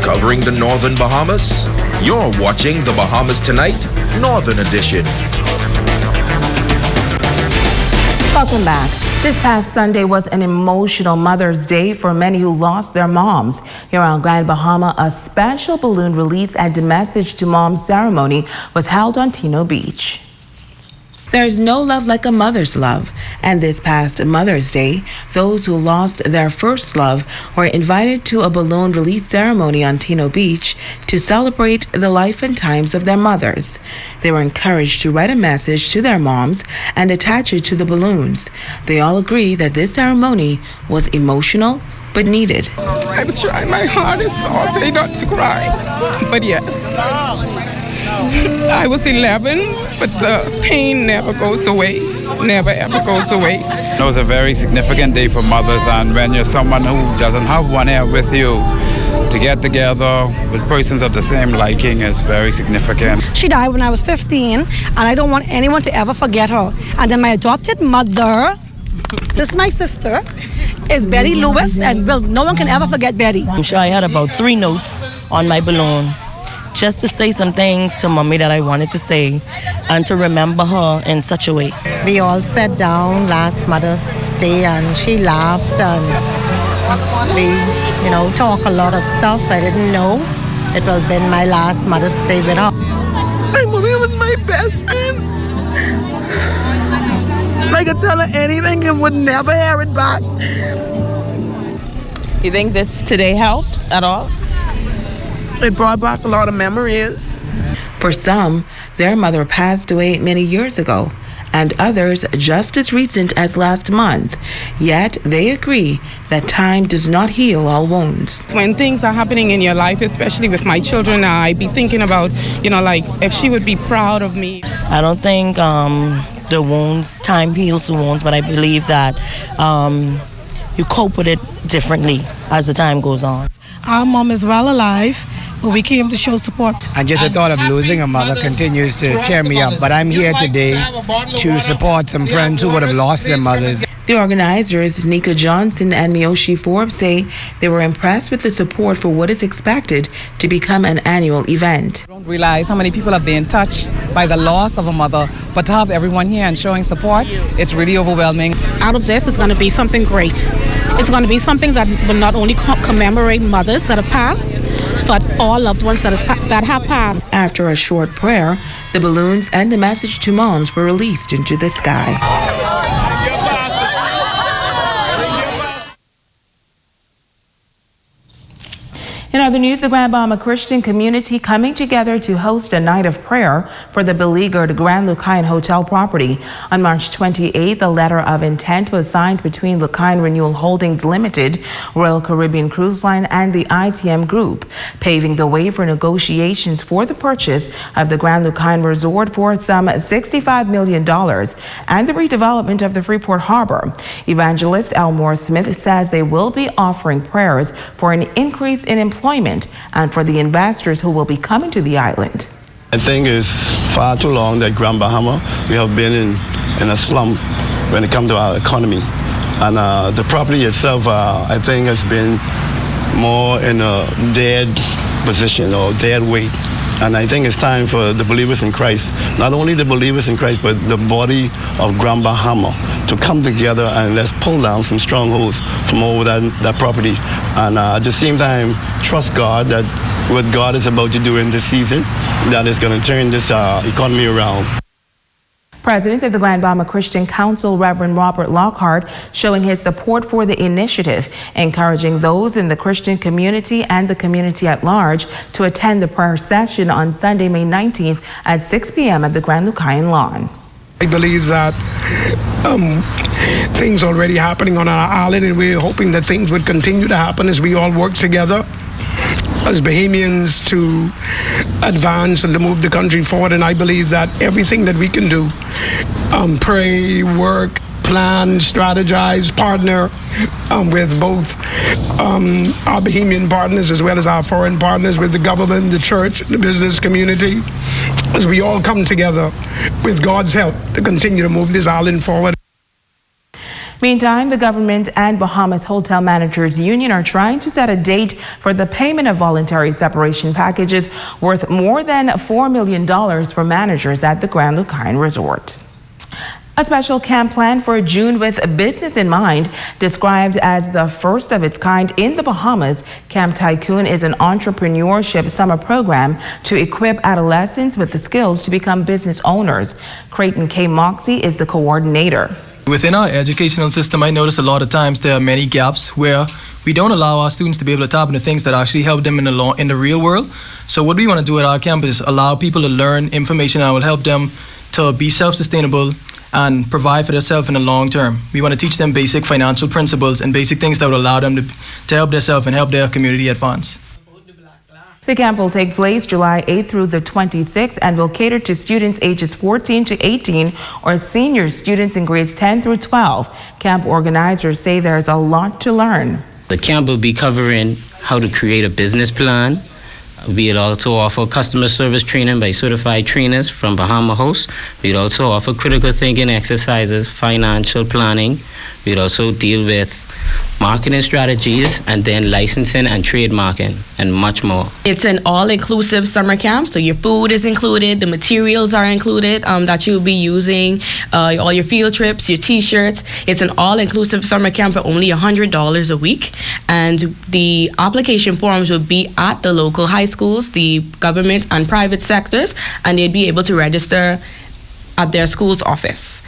covering the Northern Bahamas? You're watching The Bahamas Tonight, Northern Edition. Welcome back. This past Sunday was an emotional Mother's Day for many who lost their moms. Here on Grand Bahama, a special balloon release and message to moms ceremony was held on Tino Beach. There's no love like a mother's love. And this past Mother's Day, those who lost their first love were invited to a balloon release ceremony on Tino Beach to celebrate the life and times of their mothers. They were encouraged to write a message to their moms and attach it to the balloons. They all agree that this ceremony was emotional but needed. I was trying my hardest all day not to cry, but yes. I was 11, but the pain never goes away, never ever goes away. It was a very significant day for mothers, and when you're someone who doesn't have one here with you, to get together with persons of the same liking is very significant. She died when I was 15, and I don't want anyone to ever forget her. And then my adopted mother, this is my sister, is Betty Lewis, and no one can ever forget Betty. I'm sure I had about 3 notes on my balloon, just to say some things to Mommy that I wanted to say and to remember her in such a way. We all sat down last Mother's Day and she laughed and we, talk a lot of stuff. I didn't know it will have been my last Mother's Day with her. My mommy was my best friend. I could tell her anything and would never hear it back. You think this today helped at all? It brought back a lot of memories. For some, their mother passed away many years ago, and others just as recent as last month. Yet they agree that time does not heal all wounds. When things are happening in your life, especially with my children, I be thinking about, if she would be proud of me. I don't think the wounds, time heals the wounds, but I believe that you cope with it differently as the time goes on. Our mom is well alive, but we came to show support. And just the thought of losing a mother continues to tear me up. But I'm here today to support some friends who would have lost their mothers. The organizers, Nika Johnson and Miyoshi Forbes, say they were impressed with the support for what is expected to become an annual event. I don't realize how many people have been touched by the loss of a mother, but to have everyone here and showing support, it's really overwhelming. Out of this is going to be something great. It's going to be something that will not only commemorate mothers that have passed, but all loved ones that have passed. After a short prayer, the balloons and the message to moms were released into the sky. In other news, the Grand Bahama Christian community coming together to host a night of prayer for the beleaguered Grand Lucayan Hotel property. On March 28th, a letter of intent was signed between Lucayan Renewal Holdings Limited, Royal Caribbean Cruise Line, and the ITM Group, paving the way for negotiations for the purchase of the Grand Lucayan Resort for some $65 million and the redevelopment of the Freeport Harbor. Evangelist Elmore Smith says they will be offering prayers for an increase in employment and for the investors who will be coming to the island. I think it's far too long that Grand Bahama, we have been in a slump when it comes to our economy. And the property itself, I think, has been more in a dead position or dead weight. And I think it's time for the believers in Christ, not only the believers in Christ, but the body of Grand Bahama to come together and let's pull down some strongholds from over that property. And at the same time, trust God that what God is about to do in this season, that is going to turn this economy around. President of the Grand Bahama Christian Council, Reverend Robert Lockhart, showing his support for the initiative, encouraging those in the Christian community and the community at large to attend the prayer session on Sunday, May 19th at 6 p.m. at the Grand Lucayan Lawn. I believe that things already happening on our island, and we're hoping that things would continue to happen as we all work together as Bahamians to advance and to move the country forward. And I believe that everything that we can do, pray, work, plan, strategize, partner with both our Bahamian partners as well as our foreign partners, with the government, the church, the business community, as we all come together with God's help to continue to move this island forward. Meantime, the government and Bahamas Hotel Managers Union are trying to set a date for the payment of voluntary separation packages worth more than $4 million for managers at the Grand Lucayan Resort. A special camp planned for June with business in mind, described as the first of its kind in the Bahamas. Camp Tycoon is an entrepreneurship summer program to equip adolescents with the skills to become business owners. Creighton K. Moxie is the coordinator. Within our educational system, I notice a lot of times there are many gaps where we don't allow our students to be able to tap into things that actually help them in the real world. So what we want to do at our camp is allow people to learn information that will help them to be self-sustainable and provide for themselves in the long term. We want to teach them basic financial principles and basic things that will allow them to help themselves and help their community advance. The camp will take place July 8th through the 26th and will cater to students ages 14 to 18 or senior students in grades 10 through 12. Camp organizers say there's a lot to learn. The camp will be covering how to create a business plan. We'll also offer customer service training by certified trainers from Bahama Host. We'll also offer critical thinking exercises, financial planning. We'll also deal with marketing strategies, and then licensing and trademarking, and much more. It's an all-inclusive summer camp, so your food is included, the materials are included that you'll be using, all your field trips, your t-shirts. It's an all-inclusive summer camp for only $100 a week, and the application forms will be at the local high schools, the government and private sectors, and they'd be able to register at their school's office.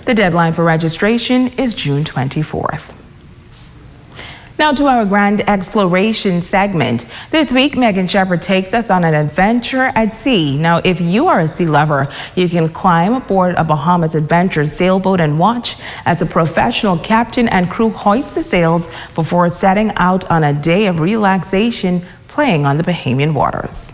The deadline for registration is June 24th. Now to our grand exploration segment. This week, Megan Shepherd takes us on an adventure at sea. Now, if you are a sea lover, you can climb aboard a Bahamas Adventure sailboat and watch as a professional captain and crew hoist the sails before setting out on a day of relaxation playing on the Bahamian waters.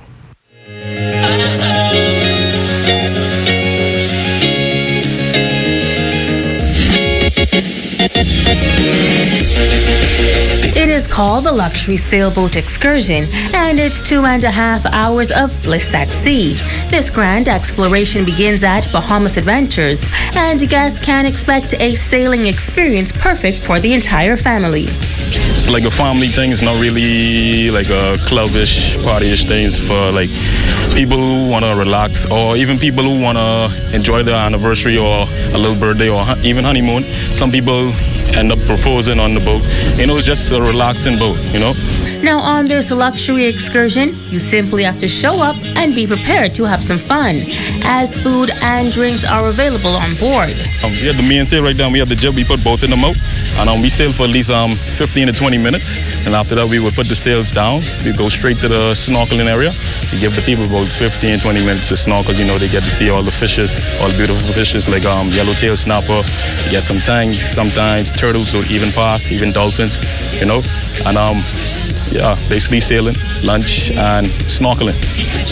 It is called the Luxury Sailboat Excursion, and it's 2.5 hours of bliss at sea. This grand exploration begins at Bahamas Adventures, and guests can expect a sailing experience perfect for the entire family. It's like a family thing. It's not really like a clubbish, partyish thing. It's for like people who want to relax, or even people who want to enjoy their anniversary or a little birthday or even honeymoon. Some people end up proposing on the boat. You know, it's just a relaxing boat, you know. Now on this luxury excursion, you simply have to show up and be prepared to have some fun, as food and drinks are available on board. We have the main sail right down. We have the jib. We put both in the moat, and we sail for at least 15 to 20 minutes. And after that, we would put the sails down. We go straight to the snorkeling area. We give the people about 15, 20 minutes to snorkel. You know, they get to see all the fishes, all the beautiful fishes like yellowtail snapper. You get some tangs, sometimes turtles, or even bass, even dolphins. You know, and yeah, basically sailing, lunch, and snorkeling.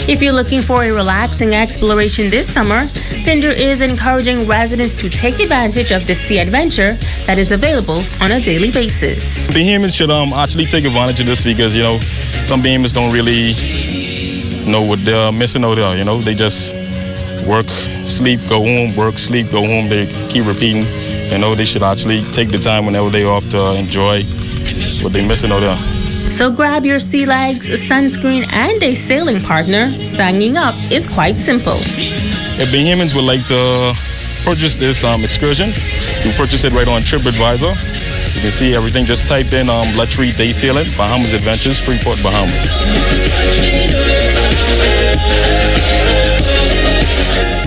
If you're looking for a relaxing exploration this summer, Pinder is encouraging residents to take advantage of the sea adventure that is available on a daily basis. Bahamians should actually take advantage of this because, you know, some Bahamians don't really know what they're missing out there. You know, they just work, sleep, go home, work, sleep, go home. They keep repeating. You know, they should actually take the time whenever they're off to enjoy what they're missing out there. So grab your sea legs, sunscreen, and a sailing partner. Signing up is quite simple. If Bahamians would like to purchase this excursion, you purchase it right on TripAdvisor. You can see everything. Just type in luxury day sailing, Bahamas Adventures, Freeport, Bahamas.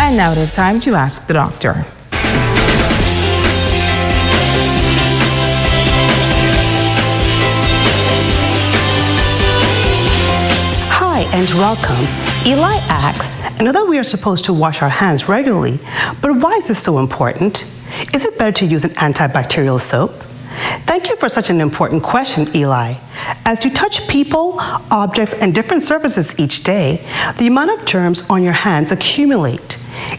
And now it is time to ask the doctor. And welcome. Eli asks, I know that we are supposed to wash our hands regularly, but why is this so important? Is it better to use an antibacterial soap? Thank you for such an important question, Eli. As you touch people, objects, and different surfaces each day, the amount of germs on your hands accumulate.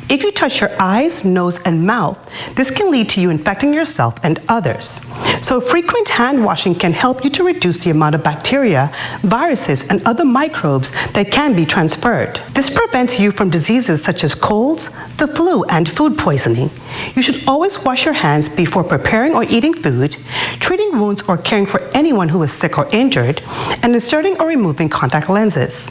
If you touch your eyes, nose, and mouth, this can lead to you infecting yourself and others. So frequent hand washing can help you to reduce the amount of bacteria, viruses, and other microbes that can be transferred. This prevents you from diseases such as colds, the flu, and food poisoning. You should always wash your hands before preparing or eating food, treating wounds or caring for anyone who is sick or injured, and inserting or removing contact lenses.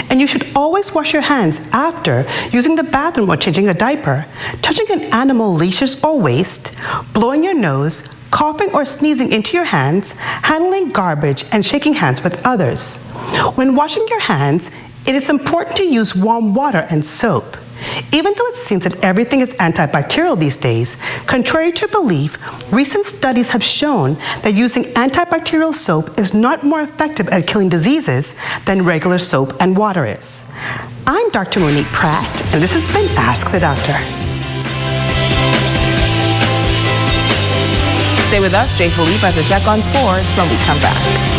And you should always wash your hands after using the bathroom or changing a diaper, touching an animal leashes or waste, blowing your nose, coughing or sneezing into your hands, handling garbage, and shaking hands with others. When washing your hands, it is important to use warm water and soap. Even though it seems that everything is antibacterial these days, contrary to belief, recent studies have shown that using antibacterial soap is not more effective at killing diseases than regular soap and water is. I'm Dr. Monique Pratt, and this has been Ask the Doctor. Stay with us, Jay Philippe, as a check on sports when we come back.